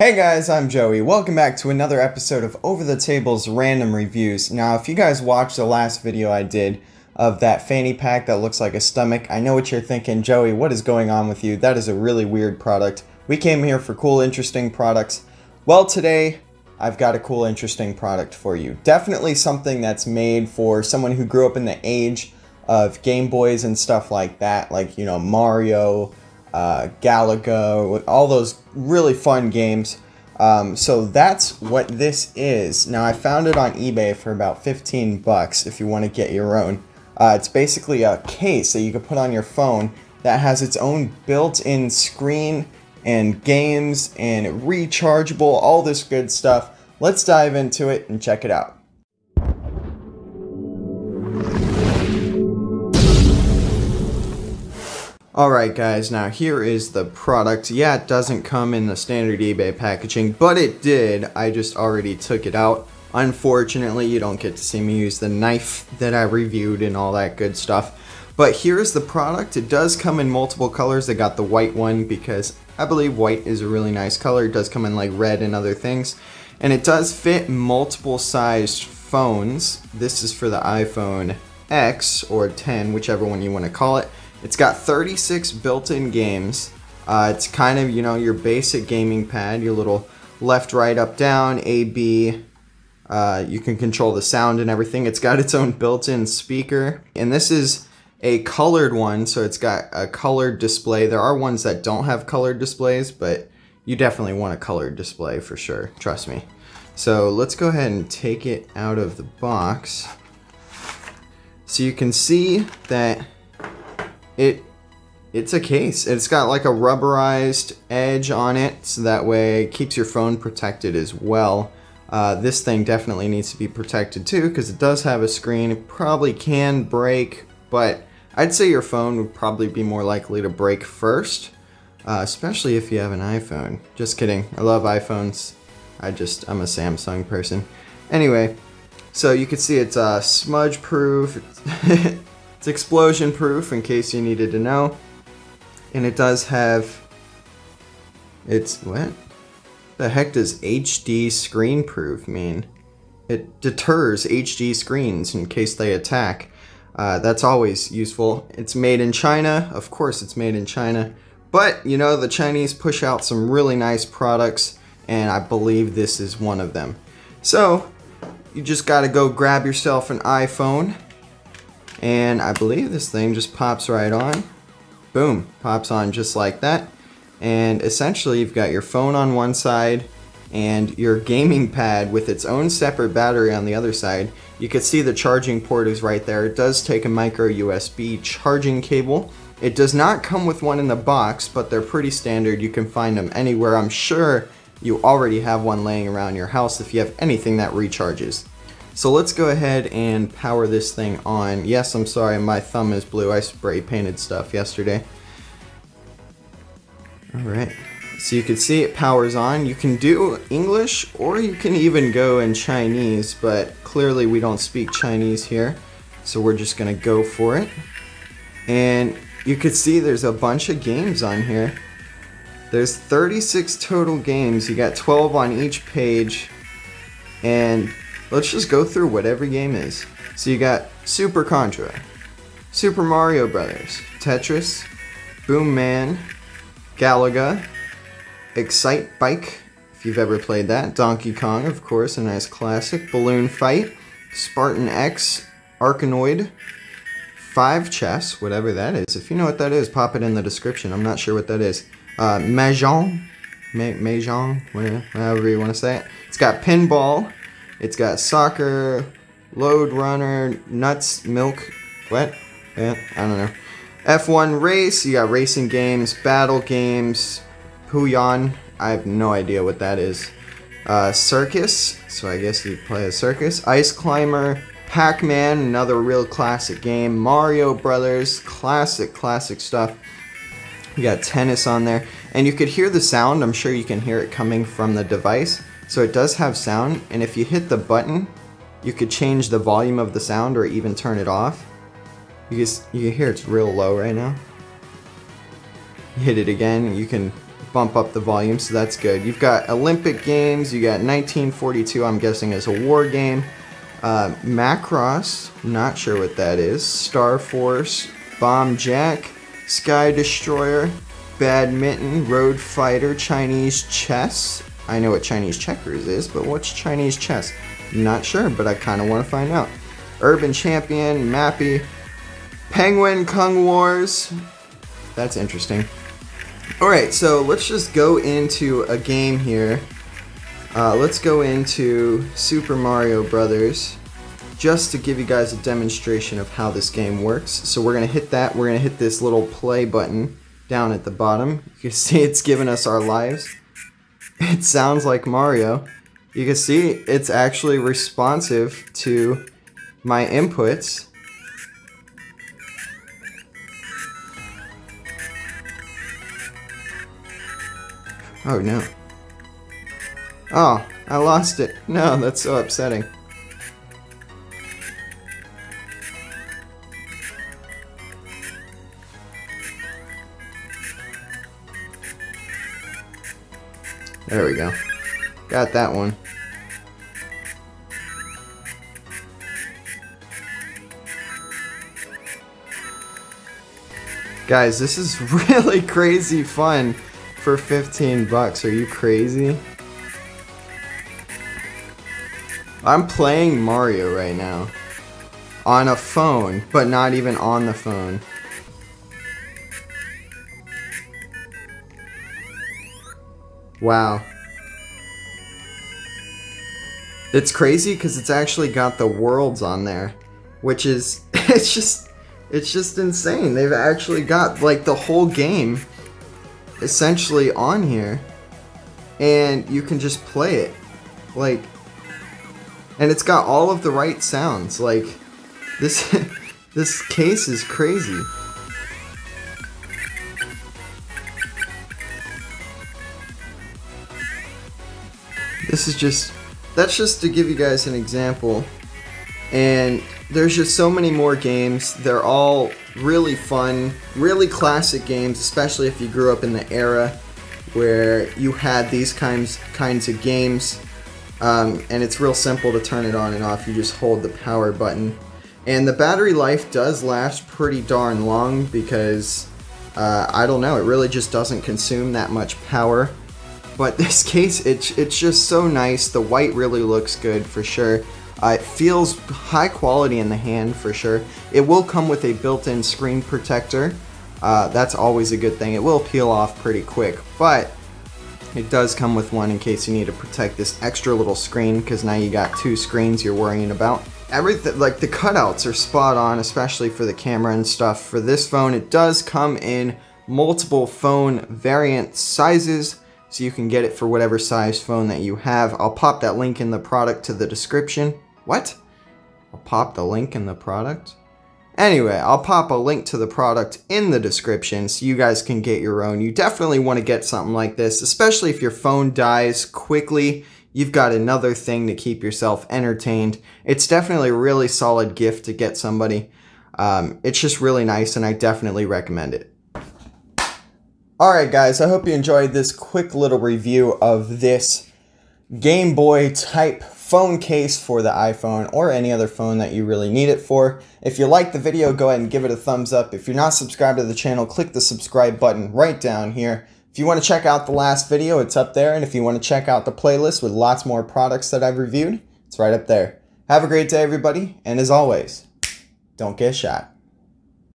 Hey guys, I'm Joey. Welcome back to another episode of Over the Table's Random Reviews. Now, if you guys watched the last video I did of that fanny pack that looks like a stomach, I know what you're thinking, Joey, what is going on with you? That is a really weird product. We came here for cool, interesting products. Well, today, I've got a cool, interesting product for you. Definitely something that's made for someone who grew up in the age of Game Boys and stuff like that, like, you know, Mario, Galaga, all those really fun games. So that's what this is. Now, I found it on eBay for about 15 bucks if you want to get your own. It's basically a case that you can put on your phone that has its own built-in screen and games and rechargeable, all this good stuff. Let's dive into it and check it out. Alright guys, now here is the product. Yeah, it doesn't come in the standard eBay packaging, but it did. I just already took it out. Unfortunately, you don't get to see me use the knife that I reviewed and all that good stuff. But here's the product. It does come in multiple colors. I got the white one because I believe white is a really nice color. It does come in like red and other things. And it does fit multiple sized phones. This is for the iPhone X or 10, whichever one you want to call it. It's got 36 built-in games. It's kind of, you know, your basic gaming pad, your little left, right, up, down, A, B. You can control the sound and everything. It's got its own built-in speaker. And this is a colored one, so it's got a colored display. There are ones that don't have colored displays, but you definitely want a colored display for sure. Trust me. So let's go ahead and take it out of the box. So you can see that it's a case. It's got like a rubberized edge on it, so that way it keeps your phone protected as well. This thing definitely needs to be protected too, because it does have a screen. It probably can break, but I'd say your phone would probably be more likely to break first, especially if you have an iPhone. Just kidding. I love iPhones. I'm a Samsung person. Anyway, so you can see it's smudge proof. It's explosion proof in case you needed to know. And it does have, what the heck does HD screen proof mean? It deters HD screens in case they attack. That's always useful. It's made in China. Of course it's made in China. But, you know, the Chinese push out some really nice products, and I believe this is one of them. So, you just gotta go grab yourself an iPhone. And I believe this thing just pops right on. Boom, pops on just like that. And essentially you've got your phone on one side and your gaming pad with its own separate battery on the other side. You can see the charging port is right there. It does take a micro USB charging cable. It does not come with one in the box, but they're pretty standard. You can find them anywhere. I'm sure you already have one laying around your house if you have anything that recharges. So let's go ahead and power this thing on. Yes, I'm sorry, my thumb is blue. I spray painted stuff yesterday. Alright, so you can see it powers on. You can do English or you can even go in Chinese, but clearly we don't speak Chinese here. So we're just gonna go for it. And you can see there's a bunch of games on here. There's 36 total games. You got 12 on each page. And let's just go through what every game is. So you got Super Contra, Super Mario Brothers, Tetris, Boom Man, Galaga, Excite Bike, if you've ever played that, Donkey Kong, of course, a nice classic, Balloon Fight, Spartan X, Arkanoid, 5 Chess, whatever that is. If you know what that is, pop it in the description. I'm not sure what that is. Mahjong, however you want to say it. It's got Pinball. It's got Soccer, Load Runner, Nuts, Milk, what? Yeah, I don't know. F1 Race, you got racing games, battle games, Puyon, I have no idea what that is. Circus, so I guess you play a circus. Ice Climber, Pac-Man, another real classic game. Mario Brothers, classic stuff. You got tennis on there, and you could hear the sound. I'm sure you can hear it coming from the device. So it does have sound, and if you hit the button, you could change the volume of the sound or even turn it off. You can hear it's real low right now. You hit it again, you can bump up the volume, so that's good. You've got Olympic Games, you got 1942, I'm guessing is a war game. Macross, not sure what that is. Star Force, Bomb Jack, Sky Destroyer, Badminton, Road Fighter, Chinese Chess. I know what Chinese checkers is, but what's Chinese chess? Not sure, but I kind of want to find out. Urban Champion, Mappy, Penguin Kung Wars. That's interesting. Alright, so let's just go into a game here. Let's go into Super Mario Brothers, just to give you guys a demonstration of how this game works. So we're going to hit that. We're going to hit this little play button down at the bottom. You can see it's giving us our lives. It sounds like Mario. You can see it's actually responsive to my inputs. Oh no. Oh, I lost it. No, that's so upsetting. There we go. Got that one. Guys, this is really crazy fun for 15 bucks. Are you crazy? I'm playing Mario right now on a phone, but not even on the phone. Wow. It's crazy because it's actually got the worlds on there, which is it's just insane. They've actually got like the whole game essentially on here, and you can just play it, like, and it's got all of the right sounds. Like this this case is crazy. This is just, that's just to give you guys an example, and there's just so many more games. They're all really fun, really classic games, especially if you grew up in the era where you had these kinds of games, and it's real simple to turn it on and off. You just hold the power button, and the battery life does last pretty darn long because I don't know, it really just doesn't consume that much power. But this case, it's just so nice. The white really looks good for sure. It feels high quality in the hand for sure. It will come with a built-in screen protector. That's always a good thing. It will peel off pretty quick, but it does come with one in case you need to protect this extra little screen, because now you got two screens you're worrying about. Everything, like the cutouts are spot on, especially for the camera and stuff. For this phone, it does come in multiple phone variant sizes, so you can get it for whatever size phone that you have. I'll pop that link in the product to the description. What? I'll pop the link in the product? Anyway, I'll pop a link to the product in the description so you guys can get your own. You definitely want to get something like this, especially if your phone dies quickly. You've got another thing to keep yourself entertained. It's definitely a really solid gift to get somebody. It's just really nice, and I definitely recommend it. Alright guys, I hope you enjoyed this quick little review of this Game Boy type phone case for the iPhone or any other phone that you really need it for. If you liked the video, go ahead and give it a thumbs up. If you're not subscribed to the channel, click the subscribe button right down here. If you want to check out the last video, it's up there. And if you want to check out the playlist with lots more products that I've reviewed, it's right up there. Have a great day, everybody. And as always, don't get shot.